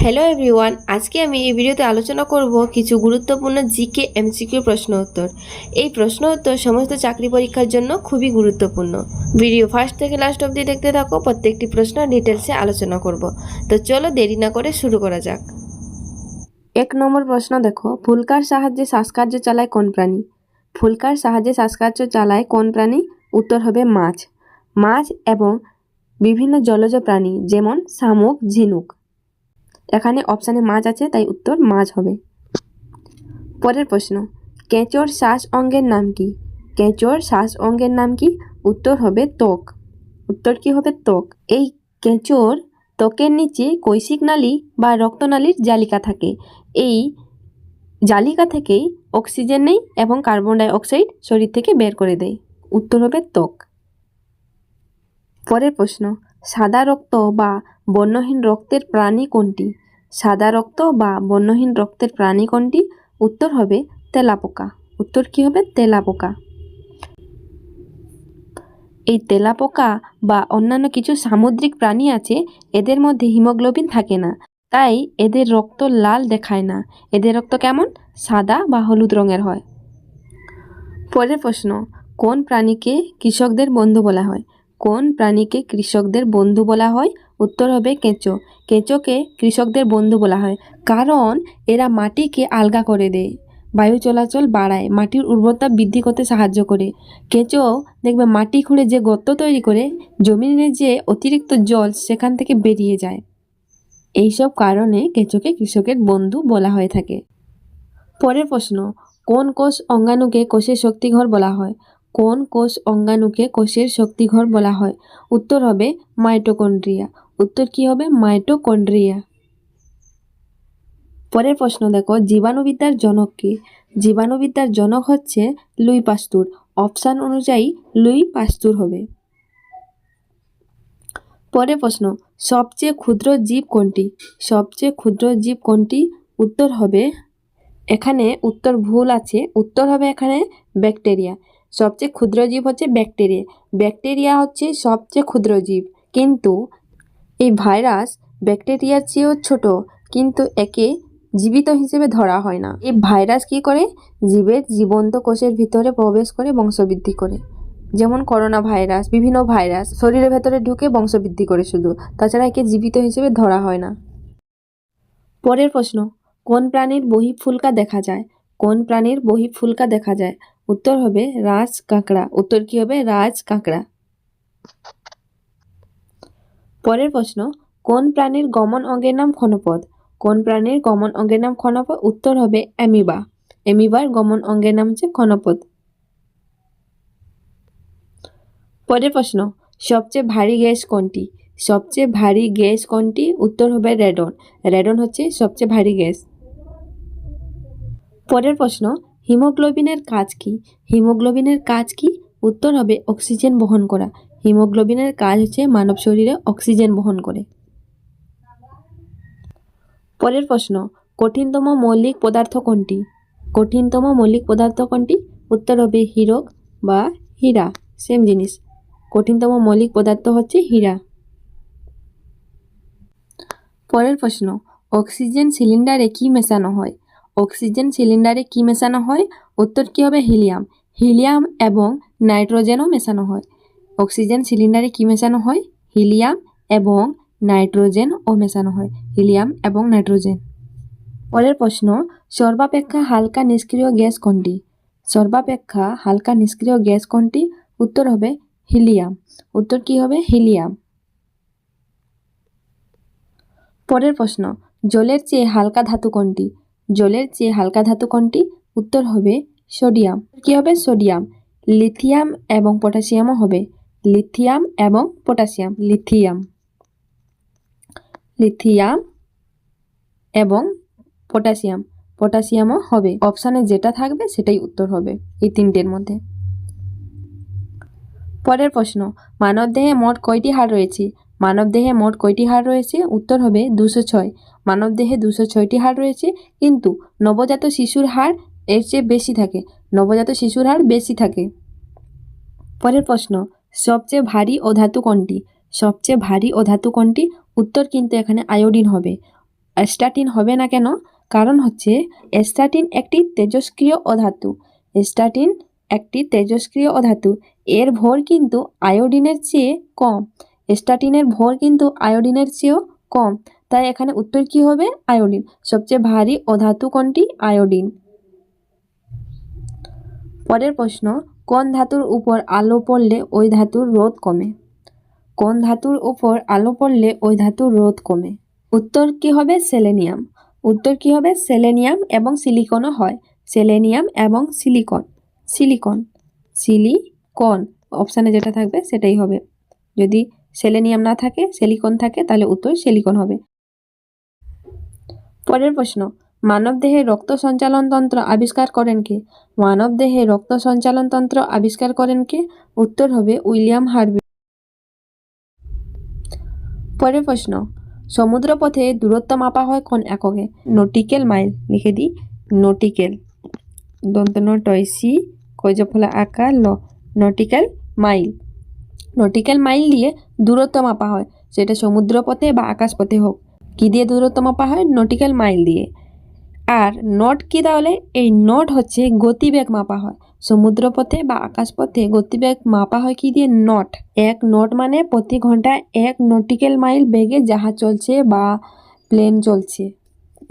Hello everyone, আজকে আমি এই ভিডিওতে আলোচনা করব কিছু গুরুত্বপূর্ণ জিকে এমসিকিউ প্রশ্ন উত্তর। এই প্রশ্ন উত্তর সমস্ত চাকরি পরীক্ষার জন্য খুবই গুরুত্বপূর্ণ। ভিডিও ফার্স্ট থেকে লাস্ট অবধি দেখতে থাকো, প্রত্যেকটি প্রশ্ন ডিটেলসে আলোচনা করব। তো চলো দেরি না করে শুরু করা যাক। 1 নম্বর প্রশ্ন দেখো, ফুলকার সাহায্যে শ্বাসকার্য চালায় কোন প্রাণী? ফুলকার সাহায্যে শ্বাসকার্য চালায় কোন প্রাণী? উত্তর হবে মাছ। মাছ এবং বিভিন্ন জলজ প্রাণী যেমন শামুক, ঝিনুক। এখানে অপশানে মাছ আছে, তাই উত্তর মাছ হবে। পরের প্রশ্ন, কেঁচোর শ্বাস অঙ্গের নাম কি? কেঁচোর শ্বাস অঙ্গের নাম কি? উত্তর হবে ত্বক। উত্তর কি হবে? ত্বক। এই কেঁচোর ত্বকের নিচে কৈশিক নালী বা রক্তনালীর জালিকা থাকে। এই জালিকা থেকেই অক্সিজেন নেই এবং কার্বন ডাই অক্সাইড শরীর থেকে বের করে দেয়। উত্তর হবে ত্বক। পরের প্রশ্ন, সাদা রক্ত বা বর্ণহীন রক্তের প্রাণী কোনটি? সাদা রক্ত বা বর্ণহীন রক্তের প্রাণী কোনটি? উত্তর হবে তেলাপোকা। উত্তর কি হবে? তেলাপোকা। এই তেলাপোকা বা অন্যান্য কিছু সামুদ্রিক প্রাণী আছে, এদের মধ্যে হিমোগ্লোবিন থাকে না, তাই এদের রক্ত লাল দেখায় না। এদের রক্ত কেমন? সাদা বা হলুদ রঙের হয়। পরের প্রশ্ন, কোন প্রাণীকে কৃষকদের বন্ধু বলা হয়? কোন প্রাণীকে কৃষকদের বন্ধু বলা হয়? উত্তর হবে কেঁচো। কেঁচোকে কৃষকদের বন্ধু বলা হয় কারণ এরা মাটিকে আলগা করে দেয়, বায়ু চলাচল বাড়ায়, মাটির উর্বরতা বৃদ্ধি করতে সাহায্য করে। কেঁচো দেখবে মাটি খুঁড়ে যে গর্ত তৈরি করে, জমিনে যে অতিরিক্ত জল সেখান থেকে বেরিয়ে যায়। এইসব কারণে কেঁচোকে কৃষকের বন্ধু বলা হয়ে থাকে। পরের প্রশ্ন, কোন কোষ অঙ্গাণুকে কোষের শক্তিঘর বলা হয়? কোন কোষ অঙ্গাণুকে কোষের শক্তিঘর বলা হয়? উত্তর হবে মাইটোকন্ড্রিয়া। উত্তর কি হবে? মাইটোকন্ড্রিয়া। পরের প্রশ্ন দেখো, জীবাণুবিদ্যার জনক কি? জীবাণুবিদ্যার জনক হচ্ছে লুই পাস্তুর। অপশান অনুযায়ী লুই পাস্তুর হবে। পরের প্রশ্ন, সবচেয়ে ক্ষুদ্র জীব কোনটি? সবচেয়ে ক্ষুদ্র জীব কোনটি? উত্তর হবে, এখানে উত্তর ভুল আছে, উত্তর হবে এখানে ব্যাকটেরিয়া। সবচেয়ে ক্ষুদ্র জীব হচ্ছে ব্যাকটেরিয়া। ব্যাকটেরিয়া হচ্ছে সবচেয়ে ক্ষুদ্র জীব, কিন্তু এই ভাইরাস ব্যাকটেরিয়ার চেয়েও ছোট, কিন্তু একে জীবিত হিসেবে ধরা হয় না। এই ভাইরাস কি করে? জীবের জীবন্ত কোষের ভিতরে প্রবেশ করে বংশবৃদ্ধি করে। যেমন করোনা ভাইরাস, বিভিন্ন ভাইরাস শরীরের ভেতরে ঢুকে বংশবৃদ্ধি করে শুধু, তাছাড়া একে জীবিত হিসেবে ধরা হয় না। পরের প্রশ্ন, কোন প্রাণীর বহিঃফুলকা দেখা যায়? কোন প্রাণীর বহিঃফুলকা দেখা যায়? উত্তর হবে রাজ কাঁকড়া। উত্তর কি হবে? রাজ কাঁকড়া। পরের প্রশ্ন, কোন প্রাণীর গমন অঙ্গের নাম ক্ষণপথ? কোন প্রাণীর গমন অঙ্গের নাম ক্ষণপথ? উত্তর হবে অ্যামিবা। অ্যামিবার গমন অঙ্গের নাম হচ্ছে ক্ষণপথ। পরের প্রশ্ন, সবচেয়ে ভারী গ্যাস কোনটি? সবচেয়ে ভারী গ্যাস কোনটি? উত্তর হবে রেডন। রেডন হচ্ছে সবচেয়ে ভারী গ্যাস। পরের প্রশ্ন, হিমোগ্লোবিনের কাজ কি? হিমোগ্লোবিনের কাজ কি? উত্তর হবে অক্সিজেন বহন করা। হিমোগ্লোবিনের কাজ হচ্ছে মানব শরীরে অক্সিজেন বহন করে। পরের প্রশ্ন, কঠিনতম মৌলিক পদার্থ কোনটি? কঠিনতম মৌলিক পদার্থ কোনটি? উত্তর হবে হীরক বা হীরা, সেম জিনিস। কঠিনতম মৌলিক পদার্থ হচ্ছে হীরা। পরের প্রশ্ন, অক্সিজেন সিলিন্ডারে কি মেশানো হয়? অক্সিজেন সিলিন্ডারে কি মেশানো হয়? উত্তর কি হবে? হিলিয়াম। হিলিয়াম এবং নাইট্রোজেনও মেশানো হয়। অক্সিজেন সিলিন্ডারে কি মেশানো হয়? হিলিয়াম এবং নাইট্রোজেনও মেশানো হয়। হিলিয়াম এবং নাইট্রোজেন। পরের প্রশ্ন, সর্বাপেক্ষা হালকা নিষ্ক্রিয় গ্যাস কোনটি? সর্বাপেক্ষা হালকা নিষ্ক্রিয় গ্যাস কোনটি? উত্তর হবে হিলিয়াম। উত্তর কি হবে? হিলিয়াম। পরের প্রশ্ন, জলের চেয়ে হালকা ধাতু কোনটি? জলের চেয়ে হালকা ধাতু কোনটি? উত্তর হবে সোডিয়াম। কি হবে? সোডিয়াম। লিথিয়াম এবং পটাশিয়ামও হবে। লিথিয়াম এবং পটাশিয়াম। লিথিয়াম, লিথিয়াম এবং পটাশিয়াম। পটাশিয়ামও হবে। অপশানে যেটা থাকবে সেটাই উত্তর হবে এই তিনটের মধ্যে। পরের প্রশ্ন, মানবদেহে মোট কয়টি হাড় রয়েছে? মানবদেহে মোট কয়টি হাড় রয়েছে? উত্তর হবে 206। মানবদেহে 206টি হাড় রয়েছে, কিন্তু নবজাত শিশুর হাড় এর চেয়ে বেশি থাকে। নবজাত শিশুর হাড় বেশি থাকে। পরের প্রশ্ন, সবচেয়ে ভারী অধাতু কোনটি? সবচেয়ে ভারী অধাতু কোনটি? উত্তর কিন্তু এখানে আয়োডিন হবে। স্ট্যাটিন হবে না কেন? কারণ হচ্ছে স্ট্যাটিন একটি তেজস্ক্রিয় অধাতু। স্ট্যাটিন একটি তেজস্ক্রিয় অধাতু। এর ভর কিন্তু আয়োডিনের চেয়ে কম। স্ট্যাটিনের ভর কিন্তু আয়োডিনের চেয়েও কম। তাই এখানে উত্তর কি হবে? আয়োডিন। সবচেয়ে ভারী অধাতু কোনটি? আয়োডিন। পরের প্রশ্ন, কোন ধাতুর উপর আলো পড়লে ওই ধাতুর রোধ কমে? কোন ধাতুর উপর আলো পড়লে ওই ধাতুর রোধ কমে? উত্তর কি হবে? সেলেনিয়াম। উত্তর কি হবে? সেলেনিয়াম এবং সিলিকনও হয়। সেলেনিয়াম এবং সিলিকন। সিলিকন সিলিকন অপশানে যেটা থাকবে সেটাই হবে। যদি সেলেনিয়াম না থাকে, সিলিকন থাকে, তাহলে উত্তর সিলিকন হবে। পরের প্রশ্ন, মানবদেহে রক্ত সঞ্চালন তন্ত্র আবিষ্কার করেন কে? মানবদেহে রক্ত সঞ্চালন তন্ত্র আবিষ্কার করেন কে? উত্তর হবে উইলিয়াম হার্ভে। পরের প্রশ্ন, সমুদ্রপথে দূরত্ব মাপা হয় কোন এককে? Nautical mile. লিখে দিই, নটিক্যাল। দন্ত ন টয়সি কজফলা আকার ল, নটিক্যাল মাইল। নটিক্যাল মাইল দিয়ে দূরত্ব মাপা হয়, সেটা সমুদ্রপথে বা আকাশপথে হোক। কি দিয়ে দূরত্ব মাপা হয়? নটিক্যাল মাইল দিয়ে। আর নট কি তাহলে? এই নট হচ্ছে গতিবেগ মাপা হয়। সমুদ্রপথে বা আকাশপথে গতিবেগ মাপা হয় কি দিয়ে? নট। এক নট মানে প্রতি ঘন্টায় 1 নটিক্যাল মাইল বেগে জাহাজ চলছে বা প্লেন চলছে,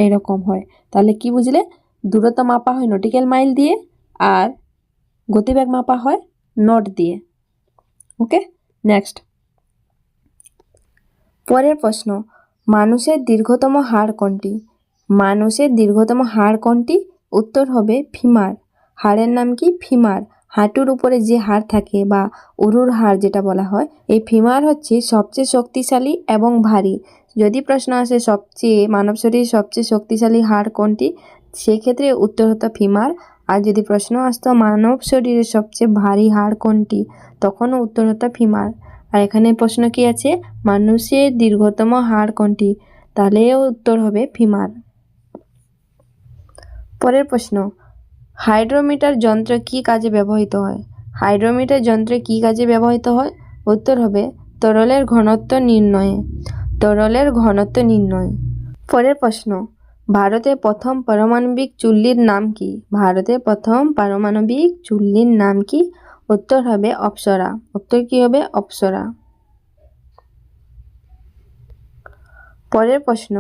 এরকম হয়। তাহলে কি বুঝলে? দূরত্ব মাপা হয় নটিক্যাল মাইল দিয়ে, আর গতিবেগ মাপা হয় নট দিয়ে। ওকে, নেক্সট। পরের প্রশ্ন, মানুষের দীর্ঘতম হাড় কোনটি? মানুষের দীর্ঘতম হাড় কোনটি? উত্তর হবে ফিমার। হাড়ের নাম কি? ফিমার। হাঁটুর উপরে যে হাড় থাকে বা উরুর হাড় যেটা বলা হয়, এই ফিমার হচ্ছে সবচেয়ে শক্তিশালী এবং ভারী। যদি প্রশ্ন আসে মানব শরীরের সবচেয়ে শক্তিশালী হাড় কোনটি, সেক্ষেত্রে উত্তর হতো ফিমার। আর যদি প্রশ্ন আসতো মানব শরীরের সবচেয়ে ভারী হাড় কোনটি, তখনও উত্তর হতো ফিমার। আর এখানে প্রশ্ন কি আছে? মানুষের দীর্ঘতম হাড় কোনটি? তাহলে উত্তর হবে ফিমার। পরের প্রশ্ন, হাইড্রোমিটার যন্ত্র কি কাজে ব্যবহৃত হয়? হাইড্রোমিটার যন্ত্রে কি কাজে ব্যবহৃত হয়? উত্তর হবে তরলের ঘনত্ব নির্ণয়ে। তরলের ঘনত্ব নির্ণয়। পরের প্রশ্ন, ভারতের প্রথম পারমাণবিক চুল্লির নাম কি? ভারতের প্রথম পারমাণবিক চুল্লির নাম কি? উত্তর হবে অপ্সরা। উত্তর কি হবে? অপ্সরা। পরের প্রশ্ন,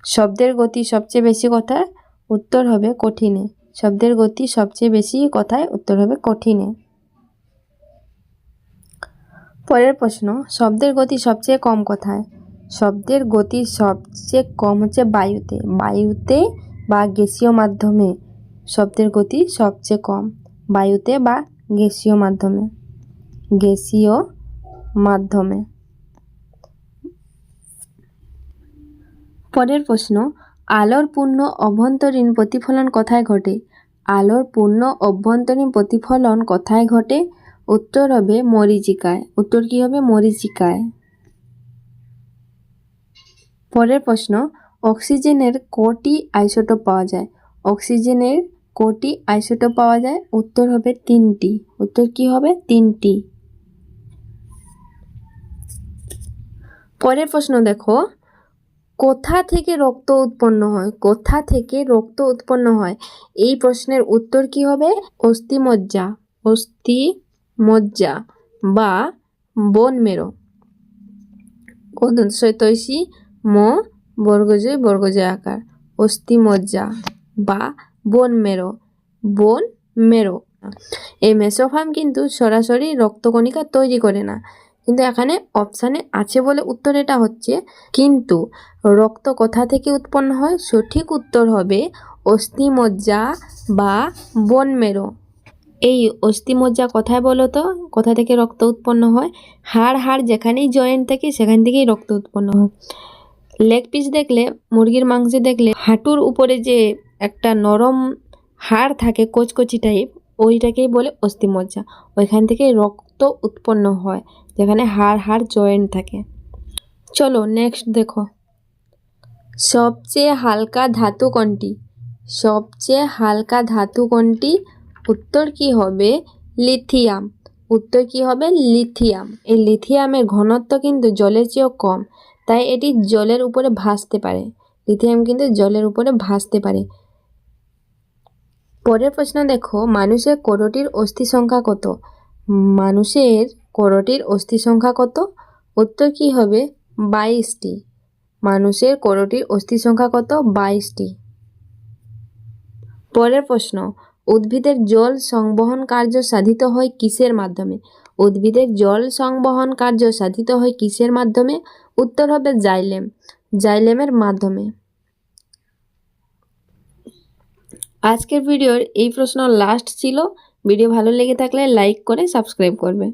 শব্দের গতি সবচেয়ে বেশি কোথায়? উত্তর হবে কঠিনে। শব্দের গতি সবচেয়ে বেশি কোথায়? উত্তর হবে কঠিনে। পরের প্রশ্ন, শব্দের গতি সবচেয়ে কম কোথায়? শব্দের গতি সবচেয়ে কম হচ্ছে বায়ুতে। বায়ুতে বা গ্যাসীয় মাধ্যমে শব্দের গতি সবচেয়ে কম। বায়ুতে বা গ্যাসীয় মাধ্যমে। গ্যাসীয় মাধ্যমে। পরের প্রশ্ন, আলোর পূর্ণ অভ্যন্তরীণ প্রতিফলন কোথায় ঘটে? আলোর পূর্ণ অভ্যন্তরীণ প্রতিফলন কোথায় ঘটে? উত্তর হবে মরীচিকায়। উত্তর কি হবে? মরীচিকায়। পরের প্রশ্ন, অক্সিজেনের কটি আইসোটোপ পাওয়া যায়? অক্সিজেনের কটি আইসোটোপ পাওয়া যায়? উত্তর হবে 3টি। উত্তর কি হবে? 3টি। পরের প্রশ্ন দেখো, কোথা থেকে রক্ত উৎপন্ন হয়? কোথা থেকে রক্ত উৎপন্ন হয়? এই প্রশ্নের উত্তর কি হবে? অস্থিমজ্জা। অস্থিমজ্জা বা বোন মেরো। তৈসি ম বর্গজয় বর্গজয় আকার। অস্থিমজ্জা বা বোন মেরো। বোন মেরো। এই মেসোফার্ম কিন্তু সরাসরি রক্তকণিকা তৈরি করে না, কিন্তু এখানে অপশানে আছে বলে উত্তর এটা হচ্ছে। কিন্তু রক্ত কোথা থেকে উৎপন্ন হয়? সঠিক উত্তর হবে অস্থিমজ্জা বা বোন মেরো। এই অস্থিমজ্জা কোথায় বলো তো? কোথা থেকে রক্ত উৎপন্ন হয়? হাড় যেখানেই জয়েন্ট থাকে সেখান থেকেই রক্ত উৎপন্ন হয়। লেগ পিস দেখলে, মুরগির মাংসে দেখলে হাঁটুর উপরে যে একটা নরম হাড় থাকে কচকচি টাইপ, ওইটাকেই বলে অস্থিমজ্জা। ওইখান থেকে রক্ত উৎপন্ন হয়, যেখানে হাড় জয়েন্ট থাকে। চলো নেক্সট দেখো, সবচেয়ে হালকা ধাতু কোনটি? সবচেয়ে হালকা ধাতু কোনটি? উত্তর কি হবে? লিথিয়াম। উত্তর কি হবে? লিথিয়াম। এই লিথিয়ামের ঘনত্ব কিন্তু জলের চেয়েও কম, তাই এটি জলের উপরে ভাসতে পারে। লিথিয়াম কিন্তু জলের উপরে ভাসতে পারে। পরের প্রশ্ন দেখো, মানুষের করোটির অস্থি সংখ্যা কত? মানুষের করোটির অস্থি সংখ্যা কত? উত্তর কি হবে? 22টি। মানুষের করোটির অস্থি সংখ্যা কত? 22টি। পরের প্রশ্ন, উদ্ভিদের জল সংবহন কার্য সাধিত হয় কিসের মাধ্যমে? উদ্ভিদের জল সংবহন কার্য সাধিত হয় কিসের মাধ্যমে? উত্তর হবে জাইলেম। জাইলেমের মাধ্যমে। আজকের ভিডিওর এই প্রশ্ন লাস্ট ছিল। ভিডিও ভালো লেগে থাকলে লাইক করে সাবস্ক্রাইব করবে।